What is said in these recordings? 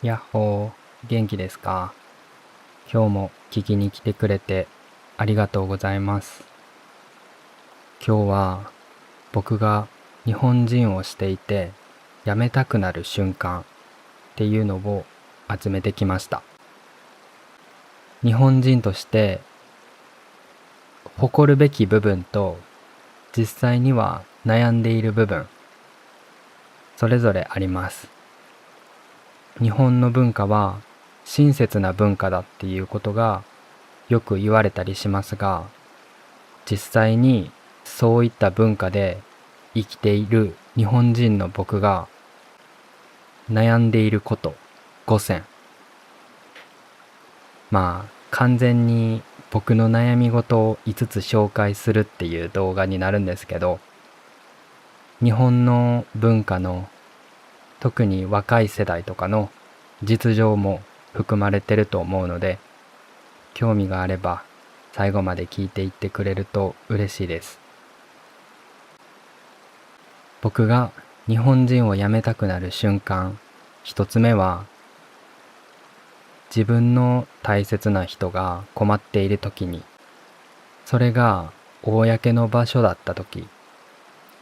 やっほー、元気ですか？今日も聞きに来てくれてありがとうございます。今日は僕が日本人をしていて辞めたくなる瞬間っていうのを集めてきました。日本人として誇るべき部分と実際には悩んでいる部分、それぞれあります。日本の文化は親切な文化だっていうことがよく言われたりしますが、実際にそういった文化で生きている日本人の僕が悩んでいること5選。完全に僕の悩み事を5つ紹介するっていう動画になるんですけど、日本の文化の特に若い世代とかの実情も含まれてると思うので、興味があれば最後まで聞いていってくれると嬉しいです。僕が日本人を辞めたくなる瞬間、一つ目は自分の大切な人が困っている時に、それが公の場所だった時、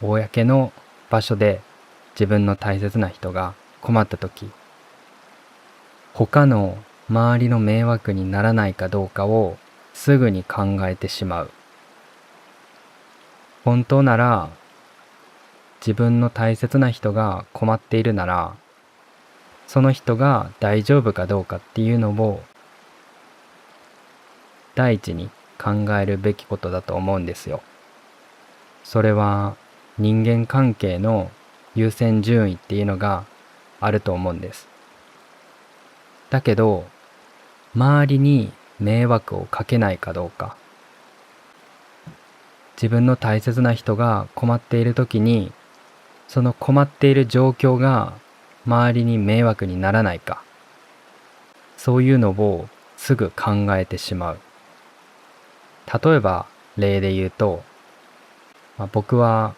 公の場所で自分の大切な人が困った時、他の周りの迷惑にならないかどうかをすぐに考えてしまう。本当なら自分の大切な人が困っているなら、その人が大丈夫かどうかっていうのを第一に考えるべきことだと思うんですよ。それは人間関係の優先順位っていうのがあると思うんです。だけど、周りに迷惑をかけないかどうか、自分の大切な人が困っている時に、その困っている状況が周りに迷惑にならないか、そういうのをすぐ考えてしまう。例えば例で言うと、僕は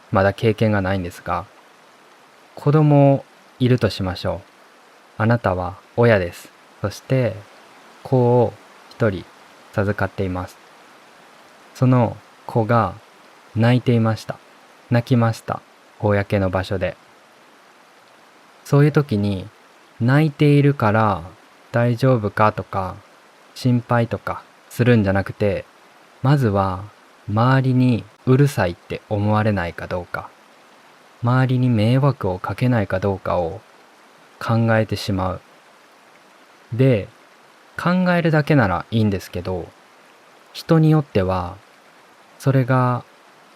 まだ経験がないんですが、子供いるとしましょう。あなたは親です。そして子を一人授かっています。その子が泣いていました。泣きました。公の場所で。そういう時に泣いているから大丈夫かとか心配とかするんじゃなくて、まずは周りにうるさいって思われないかどうか、周りに迷惑をかけないかどうかを考えてしまう。で、考えるだけならいいんですけど、人によってはそれが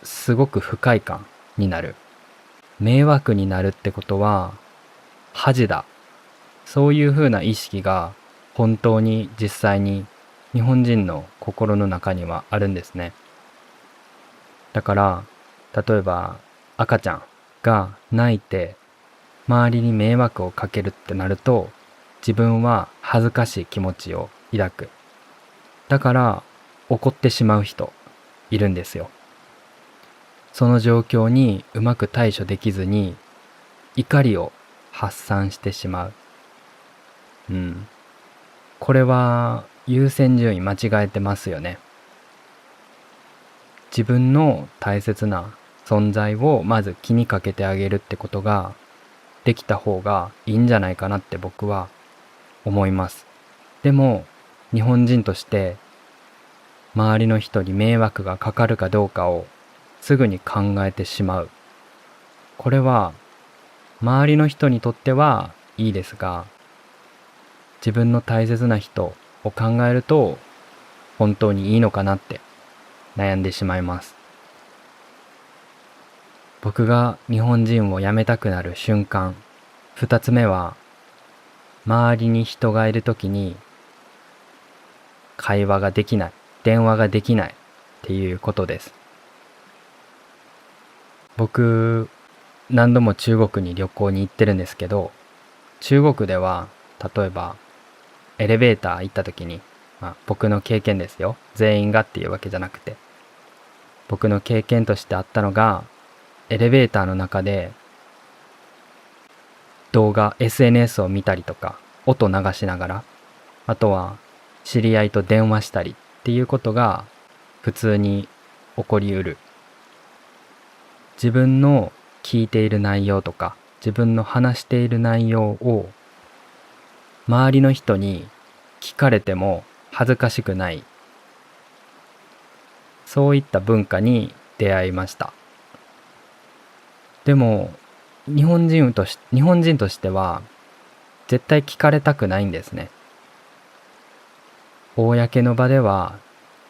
すごく不快感になる。迷惑になるってことは恥だ。そういうふうな意識が本当に実際に日本人の心の中にはあるんですね。だから、例えば赤ちゃんが泣いて周りに迷惑をかけるってなると、自分は恥ずかしい気持ちを抱く。だから怒ってしまう人いるんですよ。その状況にうまく対処できずに怒りを発散してしまう。うん。これは優先順位間違えてますよね。自分の大切な存在をまず気にかけてあげるってことができた方がいいんじゃないかなって僕は思います。でも日本人として周りの人に迷惑がかかるかどうかをすぐに考えてしまう。これは周りの人にとってはいいですが、自分の大切な人を考えると本当にいいのかなって悩んでしまいます。僕が日本人を辞めたくなる瞬間、二つ目は周りに人がいるときに会話ができない、電話ができないっていうことです。僕、何度も中国に旅行に行ってるんですけど、中国では例えばエレベーター行った時に、僕の経験ですよ。全員がっていうわけじゃなくて、僕の経験としてあったのが、エレベーターの中で動画、SNS を見たりとか、音流しながら、あとは知り合いと電話したりっていうことが普通に起こりうる。自分の聞いている内容とか、自分の話している内容を周りの人に聞かれても恥ずかしくない、そういった文化に出会いました。でも日本人としては絶対聞かれたくないんですね。公の場では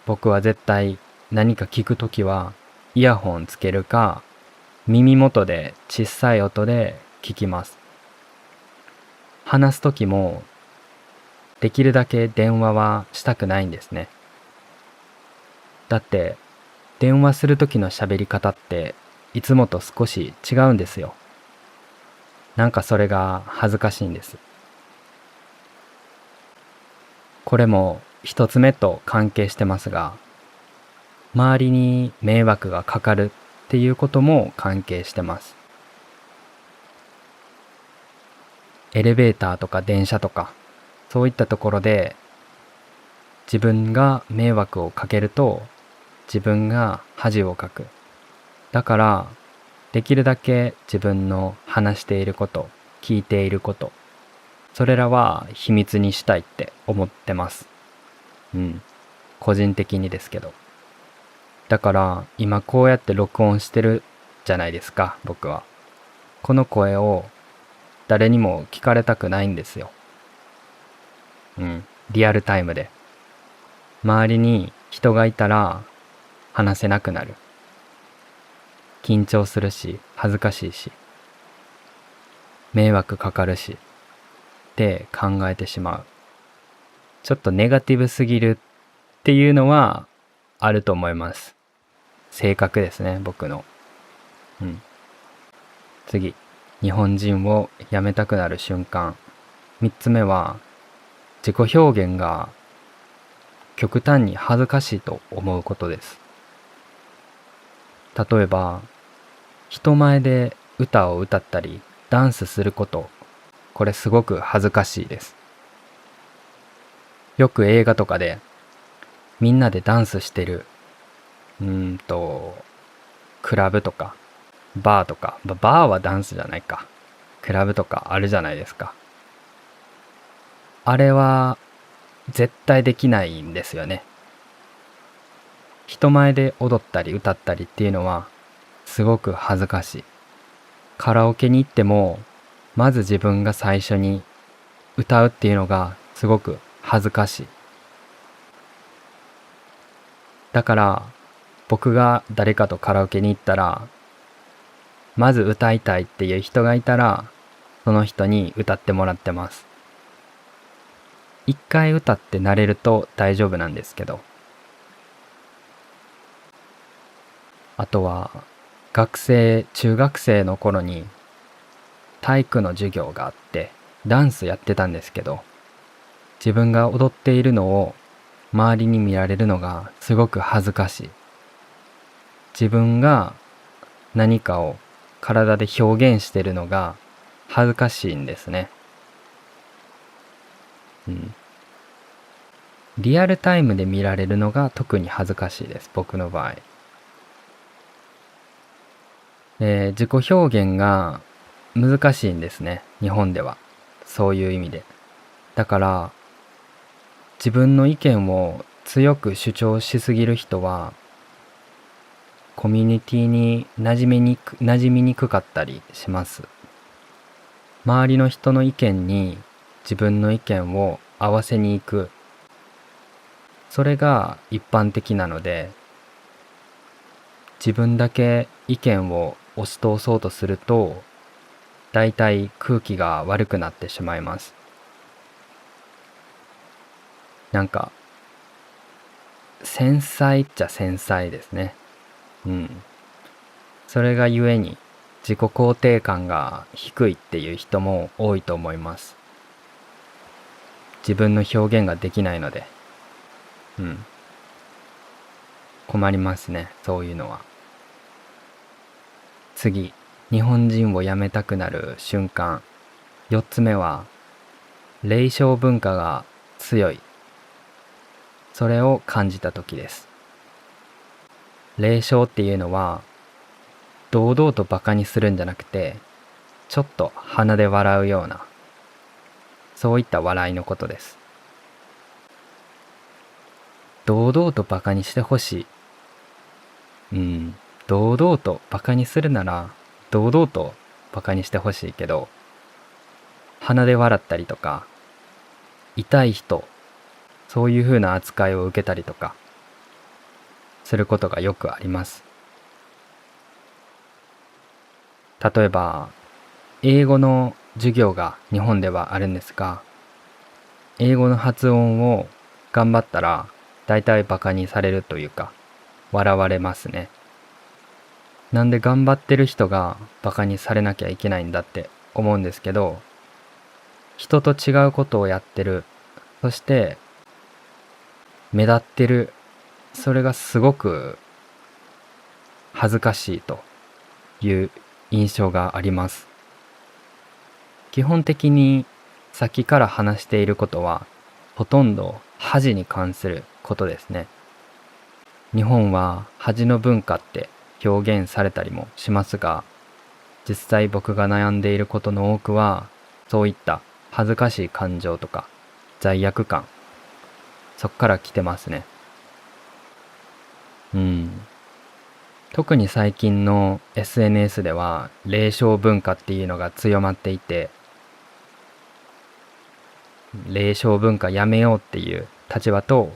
僕は絶対何か聞くときはイヤホンつけるか耳元で小さい音で聞きます。話すときもできるだけ電話はしたくないんですね。だって電話するときの喋り方っていつもと少し違うんですよ。なんかそれが恥ずかしいんです。これも一つ目と関係してますが、周りに迷惑がかかるっていうことも関係してます。エレベーターとか電車とか、そういったところで自分が迷惑をかけると自分が恥をかく。だからできるだけ自分の話していること、聞いていること、それらは秘密にしたいって思ってます。個人的にですけど。だから今こうやって録音してるじゃないですか、僕は。この声を誰にも聞かれたくないんですよ。リアルタイムで。周りに人がいたら話せなくなる。緊張するし、恥ずかしいし、迷惑かかるしって考えてしまう。ちょっとネガティブすぎるっていうのはあると思います。性格ですね、僕の。次、日本人をやめたくなる瞬間。3つ目は、自己表現が極端に恥ずかしいと思うことです。例えば、人前で歌を歌ったり、ダンスすること、これすごく恥ずかしいです。よく映画とかで、みんなでダンスしてる、クラブとか、バーとか、バーはダンスじゃないか。クラブとかあるじゃないですか。あれは絶対できないんですよね。人前で踊ったり歌ったりっていうのはすごく恥ずかしい。カラオケに行ってもまず自分が最初に歌うっていうのがすごく恥ずかしい。だから僕が誰かとカラオケに行ったらまず歌いたいっていう人がいたらその人に歌ってもらってます。一回歌って慣れると大丈夫なんですけど。あとは中学生の頃に体育の授業があってダンスやってたんですけど、自分が踊っているのを周りに見られるのがすごく恥ずかしい。自分が何かを体で表現しているのが恥ずかしいんですね。リアルタイムで見られるのが特に恥ずかしいです、僕の場合。自己表現が難しいんですね、日本では。そういう意味で。だから自分の意見を強く主張しすぎる人はコミュニティに馴染みにくかったりします。周りの人の意見に自分の意見を合わせに行く。それが一般的なので、自分だけ意見を押し通そうとすると、だいたい空気が悪くなってしまいます。なんか、繊細っちゃ繊細ですね。それがゆえに自己肯定感が低いっていう人も多いと思います。自分の表現ができないので。困りますね、そういうのは。次、日本人を辞めたくなる瞬間。4つ目は霊障文化が強い。それを感じた時です。霊障っていうのは堂々とバカにするんじゃなくて、ちょっと鼻で笑うような、そういった笑いのことです。堂々とバカにしてほしい。堂々とバカにするなら堂々とバカにしてほしいけど、鼻で笑ったりとか、痛い人、そういう風な扱いを受けたりとかすることがよくあります。例えば英語の授業が日本ではあるんですが、英語の発音を頑張ったらだいたいバカにされるというか笑われますね。なんで頑張ってる人がバカにされなきゃいけないんだって思うんですけど、人と違うことをやってる、そして目立ってる、それがすごく恥ずかしいという印象があります。基本的にさっきから話していることはほとんど恥に関することですね。日本は恥の文化って表現されたりもしますが、実際僕が悩んでいることの多くはそういった恥ずかしい感情とか罪悪感、そっから来てますね。特に最近の SNS では霊障文化っていうのが強まっていて、霊障文化やめようっていう立場と、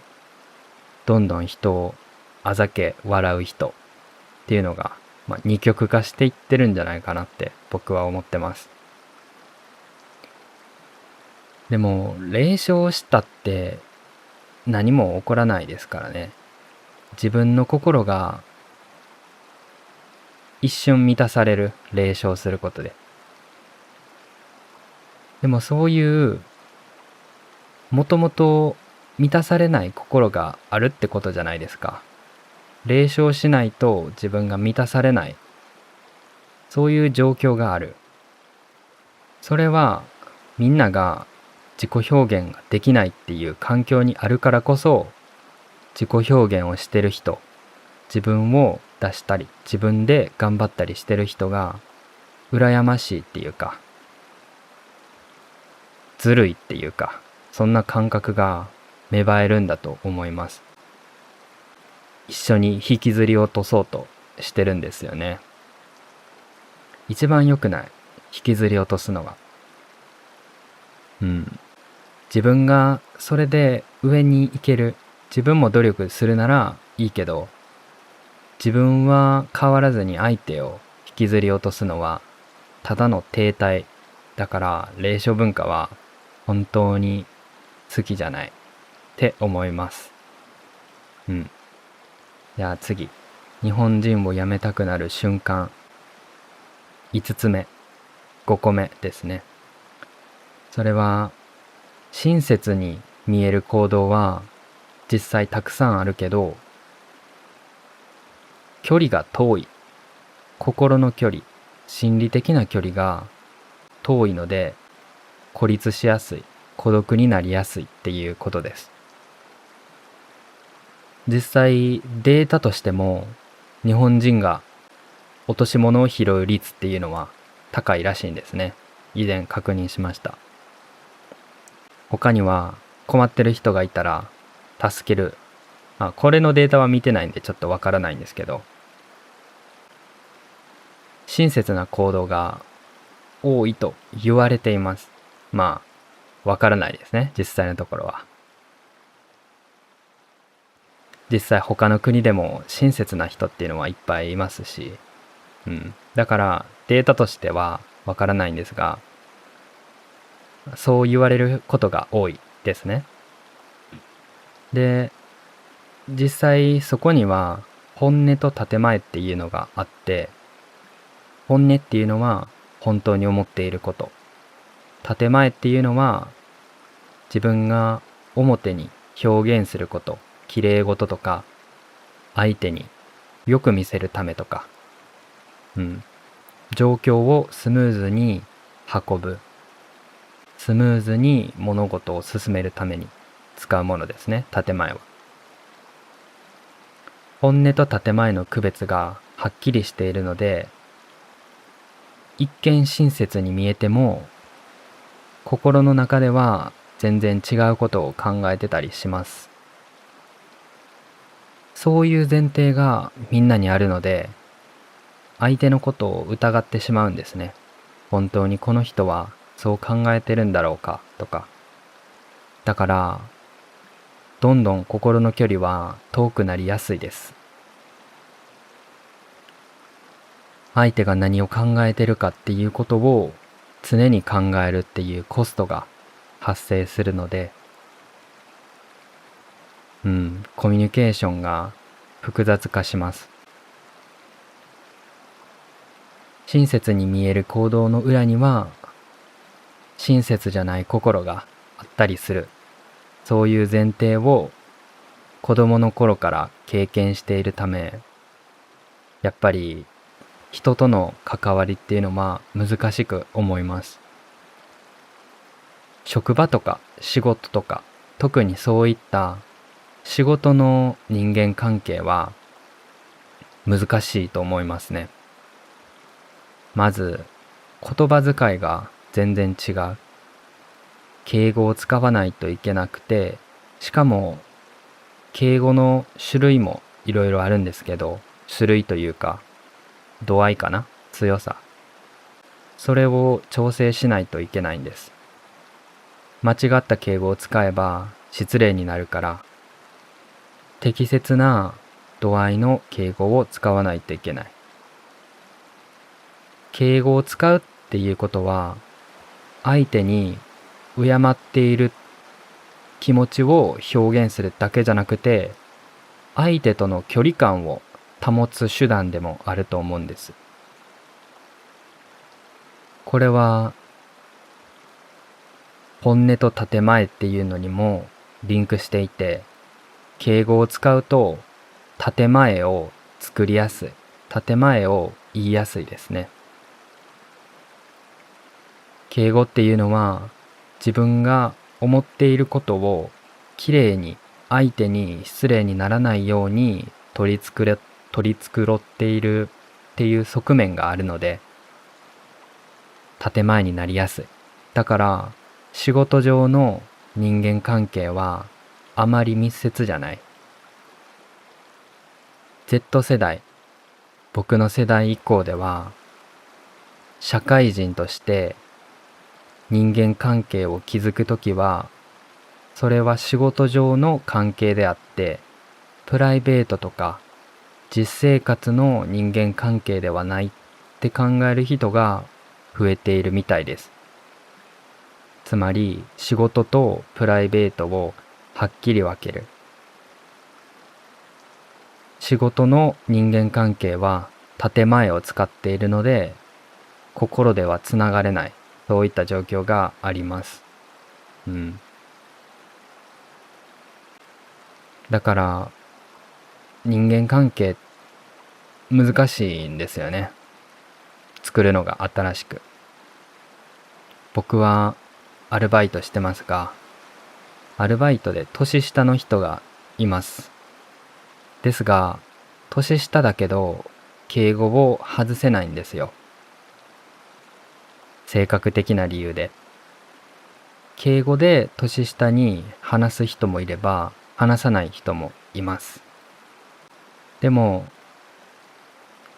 どんどん人をあざけ笑う人っていうのが、二極化していってるんじゃないかなって僕は思ってます。でも霊障したって何も起こらないですからね。自分の心が一瞬満たされる、霊障することで。でもそういうもともと満たされない心があるってことじゃないですか。霊障しないと自分が満たされない、そういう状況がある。それはみんなが自己表現ができないっていう環境にあるからこそ、自己表現をしてる人、自分を出したり自分で頑張ったりしてる人が羨ましいっていうか、ずるいっていうか、そんな感覚が芽生えるんだと思います。一緒に引きずり落とそうとしてるんですよね。一番良くない、引きずり落とすのは。自分がそれで上に行ける、自分も努力するならいいけど、自分は変わらずに相手を引きずり落とすのはただの停滞だから、霊障文化は本当に好きじゃないって思います。じゃあ次、日本人を辞めたくなる瞬間。5つ目、5個目ですね。それは親切に見える行動は実際たくさんあるけど、距離が遠い、心の距離、心理的な距離が遠いので孤立しやすい、孤独になりやすいっていうことです。実際データとしても日本人が落とし物を拾う率っていうのは高いらしいんですね。以前確認しました。他には困ってる人がいたら助ける。これのデータは見てないんでちょっとわからないんですけど、親切な行動が多いと言われています。わからないですね、実際のところは。実際他の国でも親切な人っていうのはいっぱいいますし、だからデータとしてはわからないんですが、そう言われることが多いですね。で、実際そこには本音と建前っていうのがあって、本音っていうのは本当に思っていること、建前っていうのは自分が表に表現すること、綺麗事とか相手によく見せるためとか、状況をスムーズに運ぶ、スムーズに物事を進めるために使うものですね、建前は。本音と建前の区別がはっきりしているので、一見親切に見えても、心の中では全然違うことを考えてたりします。そういう前提がみんなにあるので、相手のことを疑ってしまうんですね。本当にこの人はそう考えてるんだろうかとか。だから、どんどん心の距離は遠くなりやすいです。相手が何を考えてるかっていうことを常に考えるっていうコストが発生するので、コミュニケーションが複雑化します。親切に見える行動の裏には、親切じゃない心があったりする。そういう前提を子供の頃から経験しているため、やっぱり人との関わりっていうのは難しく思います。職場とか仕事とか、特にそういった仕事の人間関係は難しいと思いますね。まず、言葉遣いが全然違う。敬語を使わないといけなくて、しかも敬語の種類もいろいろあるんですけど、種類というか、度合いかな、強さ。それを調整しないといけないんです。間違った敬語を使えば失礼になるから、適切な度合いの敬語を使わないといけない。敬語を使うっていうことは、相手に敬っている気持ちを表現するだけじゃなくて、相手との距離感を保つ手段でもあると思うんです。これは本音と建前っていうのにもリンクしていて、敬語を使うと建前を作りやすい、建前を言いやすいですね。敬語っていうのは自分が思っていることをきれいに相手に失礼にならないように取り繕っているっていう側面があるので、建前になりやすい。だから仕事上の人間関係はあまり密接じゃない。Z 世代、僕の世代以降では、社会人として人間関係を築くときは、それは仕事上の関係であって、プライベートとか実生活の人間関係ではないって考える人が増えているみたいです。つまり仕事とプライベートをはっきり分ける。仕事の人間関係は建前を使っているので、心ではつながれない。そういった状況があります。だから人間関係難しいんですよね。作るのが新しく。僕はアルバイトしてますが、アルバイトで年下の人がいます。ですが、年下だけど敬語を外せないんですよ。性格的な理由で。敬語で年下に話す人もいれば、話さない人もいます。でも、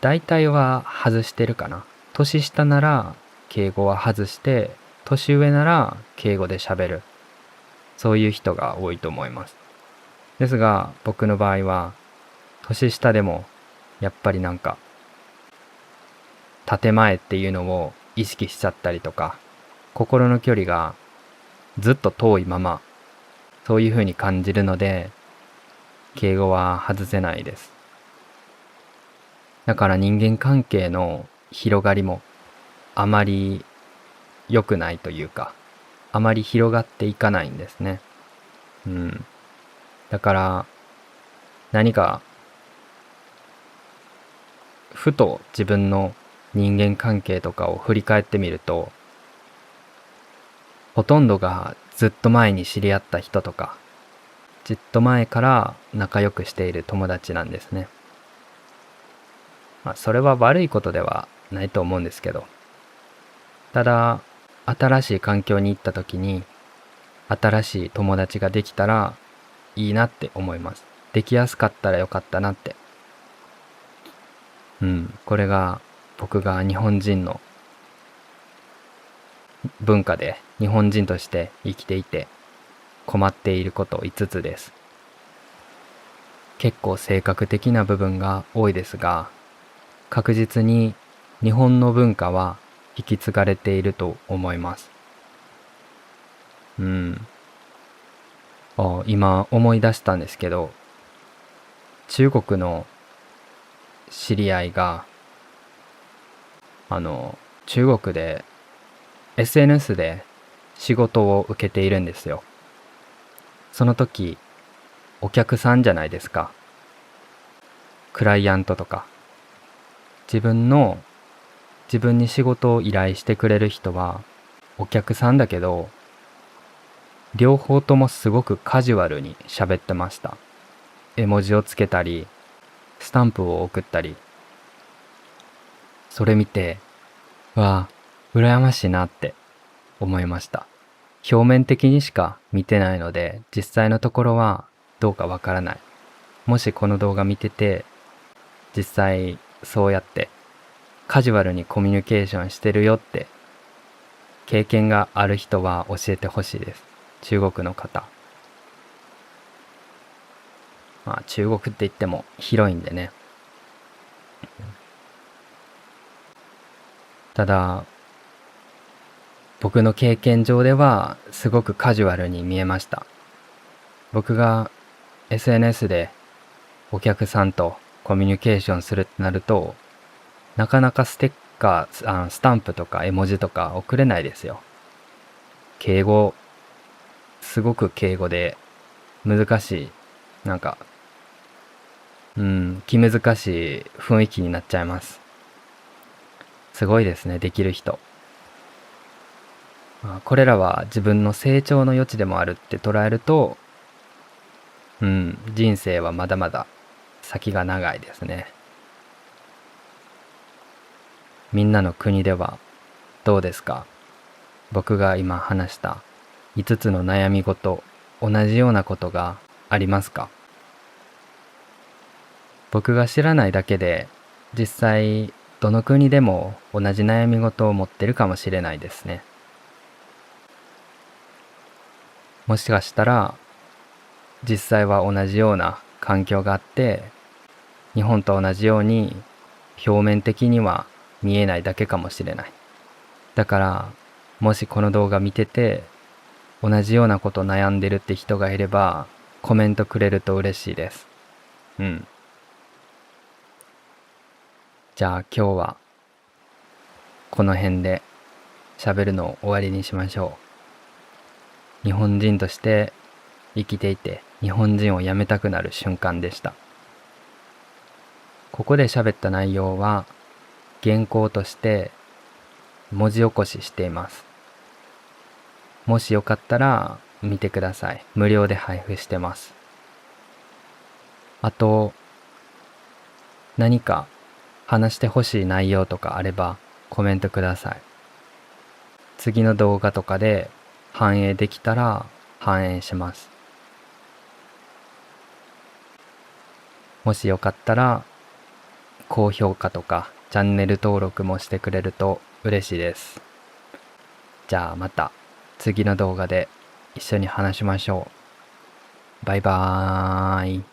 大体は外してるかな。年下なら敬語は外して、年上なら敬語で喋る。そういう人が多いと思います。ですが、僕の場合は、年下でも、やっぱり建前っていうのを意識しちゃったりとか、心の距離がずっと遠いまま、そういう風に感じるので、敬語は外せないです。だから人間関係の広がりもあまり良くないというか、あまり広がっていかないんですね。だから何かふと自分の人間関係とかを振り返ってみると、ほとんどがずっと前に知り合った人とか、ずっと前から仲良くしている友達なんですね。それは悪いことではないと思うんですけど、ただ、新しい環境に行った時に、新しい友達ができたらいいなって思います。できやすかったらよかったなって。これが僕が日本人の文化で日本人として生きていて困っていること5つです。結構性格的な部分が多いですが、確実に日本の文化は引き継がれていると思います。今思い出したんですけど、中国の知り合いが、中国で SNS で仕事を受けているんですよ。その時、お客さんじゃないですか。クライアントとか。自分に仕事を依頼してくれる人はお客さんだけど、両方ともすごくカジュアルに喋ってました。絵文字をつけたり、スタンプを送ったり。それ見て、わあ、羨ましいなって思いました。表面的にしか見てないので、実際のところはどうかわからない。もしこの動画見てて、実際そうやってカジュアルにコミュニケーションしてるよって経験がある人は教えてほしいです。中国の方。中国って言っても広いんでね。ただ、僕の経験上ではすごくカジュアルに見えました。僕が SNS でお客さんとコミュニケーションするってなると、なかなかステッカー、スタンプとか絵文字とか送れないですよ。敬語、すごく敬語で難しい、なんか、気難しい雰囲気になっちゃいます。すごいですね、できる人。これらは自分の成長の余地でもあるって捉えると、人生はまだまだ先が長いですね。みんなの国ではどうですか？僕が今話した5つの悩み事、同じようなことがありますか？僕が知らないだけで、実際どの国でも同じ悩み事を持ってるかもしれないですね。もしかしたら、実際は同じような環境があって、日本と同じように表面的には見えないだけかもしれない。だから、もしこの動画見てて、同じようなこと悩んでるって人がいれば、コメントくれると嬉しいです。じゃあ今日はこの辺で喋るのを終わりにしましょう。日本人として生きていて日本人を辞めたくなる瞬間でした。ここで喋った内容は原稿として文字起こししています。もしよかったら見てください。無料で配布してます。あと、何か話してほしい内容とかあればコメントください。次の動画とかで反映できたら反映します。もしよかったら高評価とかチャンネル登録もしてくれると嬉しいです。じゃあまた次の動画で一緒に話しましょう。バイバーイ。